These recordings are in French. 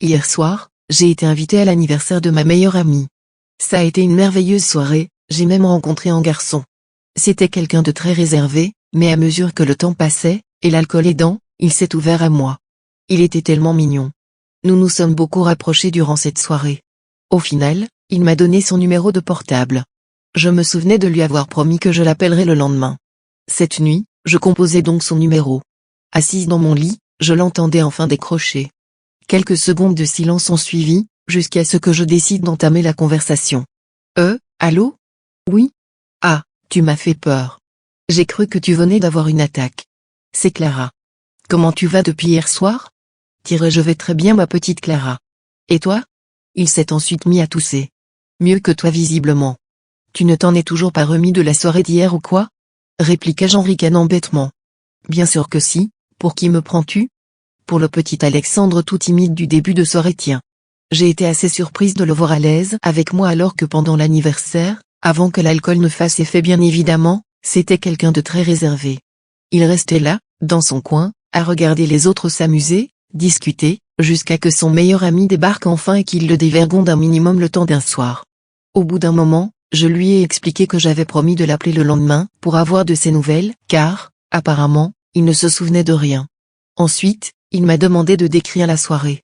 Hier soir, j'ai été invitée à l'anniversaire de ma meilleure amie. Ça a été une merveilleuse soirée, j'ai même rencontré un garçon. C'était quelqu'un de très réservé, mais à mesure que le temps passait, et l'alcool aidant, il s'est ouvert à moi. Il était tellement mignon. Nous nous sommes beaucoup rapprochés durant cette soirée. Au final, il m'a donné son numéro de portable. Je me souvenais de lui avoir promis que je l'appellerais le lendemain. Cette nuit, je composais donc son numéro. Assise dans mon lit, je l'entendais enfin décrocher. Quelques secondes de silence ont suivi, jusqu'à ce que je décide d'entamer la conversation. Allô? Oui? Ah, tu m'as fait peur. J'ai cru que tu venais d'avoir une attaque. C'est Clara. Comment tu vas depuis hier soir? Je vais très bien ma petite Clara. Et toi? Il s'est ensuite mis à tousser. Mieux que toi visiblement. Tu ne t'en es toujours pas remis de la soirée d'hier ou quoi? Répliqua-je en ricanant bêtement. Bien sûr que si, pour qui me prends-tu? Pour le petit Alexandre tout timide du début de soirée tiens. J'ai été assez surprise de le voir à l'aise avec moi alors que pendant l'anniversaire, avant que l'alcool ne fasse effet bien évidemment, c'était quelqu'un de très réservé. Il restait là, dans son coin, à regarder les autres s'amuser, discuter, jusqu'à que son meilleur ami débarque enfin et qu'il le dévergonde un minimum le temps d'un soir. Au bout d'un moment, je lui ai expliqué que j'avais promis de l'appeler le lendemain pour avoir de ses nouvelles, car, apparemment, il ne se souvenait de rien. Ensuite, il m'a demandé de décrire la soirée.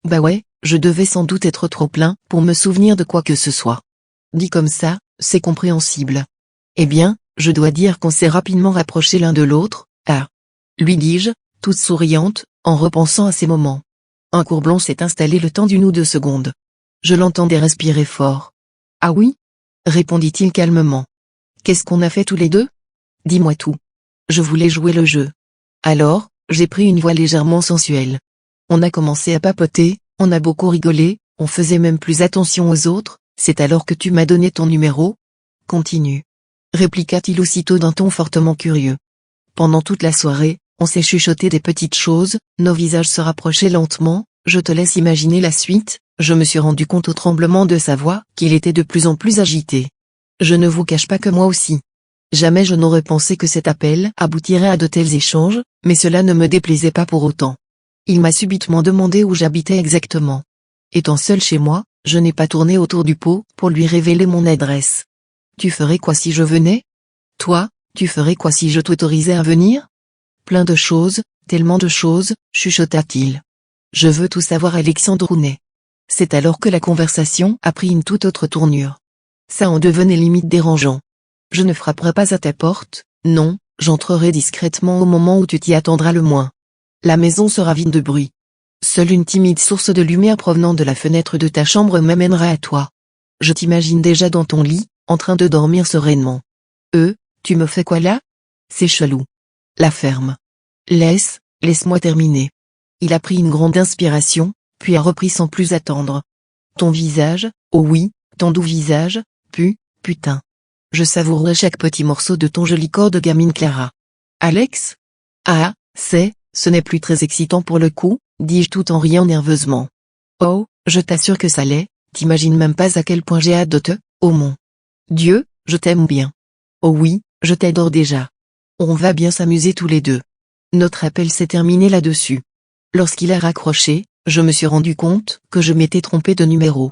Bah ouais, je devais sans doute être trop plein pour me souvenir de quoi que ce soit. Dit comme ça, c'est compréhensible. Eh bien, je dois dire qu'on s'est rapidement rapprochés l'un de l'autre, lui dis-je, toute souriante, en repensant à ces moments. Un courblon s'est installé le temps d'1 ou 2 secondes. Je l'entendais respirer fort. Ah oui? Répondit-il calmement. Qu'est-ce qu'on a fait tous les deux? Dis-moi tout. Je voulais jouer le jeu. Alors, j'ai pris une voix légèrement sensuelle. On a commencé à papoter, on a beaucoup rigolé, on faisait même plus attention aux autres, c'est alors que tu m'as donné ton numéro? Continue. Répliqua-t-il aussitôt d'un ton fortement curieux. Pendant toute la soirée, on s'est chuchoté des petites choses, nos visages se rapprochaient lentement, je te laisse imaginer la suite, je me suis rendu compte au tremblement de sa voix qu'il était de plus en plus agité. Je ne vous cache pas que moi aussi. Jamais je n'aurais pensé que cet appel aboutirait à de tels échanges, mais cela ne me déplaisait pas pour autant. Il m'a subitement demandé où j'habitais exactement. Étant seul chez moi, je n'ai pas tourné autour du pot pour lui révéler mon adresse. Tu ferais quoi si je venais? Toi, tu ferais quoi si je t'autorisais à venir? Plein de choses, tellement de choses, chuchota-t-il. Je veux tout savoir Alexandre Rounet. C'est alors que la conversation a pris une toute autre tournure. Ça en devenait limite dérangeant. Je ne frapperai pas à ta porte, non, j'entrerai discrètement au moment où tu t'y attendras le moins. La maison sera vide de bruit. Seule une timide source de lumière provenant de la fenêtre de ta chambre m'amènera à toi. Je t'imagine déjà dans ton lit, en train de dormir sereinement. Tu me fais quoi là? C'est chelou. La ferme. Laisse-moi terminer. Il a pris une grande inspiration, puis a repris sans plus attendre. Ton visage, oh oui, ton doux visage, putain. Je savourerai chaque petit morceau de ton joli corps de gamine Clara. Alex? Ah, ce n'est plus très excitant pour le coup, dis-je tout en riant nerveusement. Oh, je t'assure que ça l'est, t'imagines même pas à quel point j'ai hâte de te, oh mon Dieu, je t'aime bien. Oh oui, je t'adore déjà. On va bien s'amuser tous les deux. Notre appel s'est terminé là-dessus. Lorsqu'il a raccroché, je me suis rendu compte que je m'étais trompé de numéro.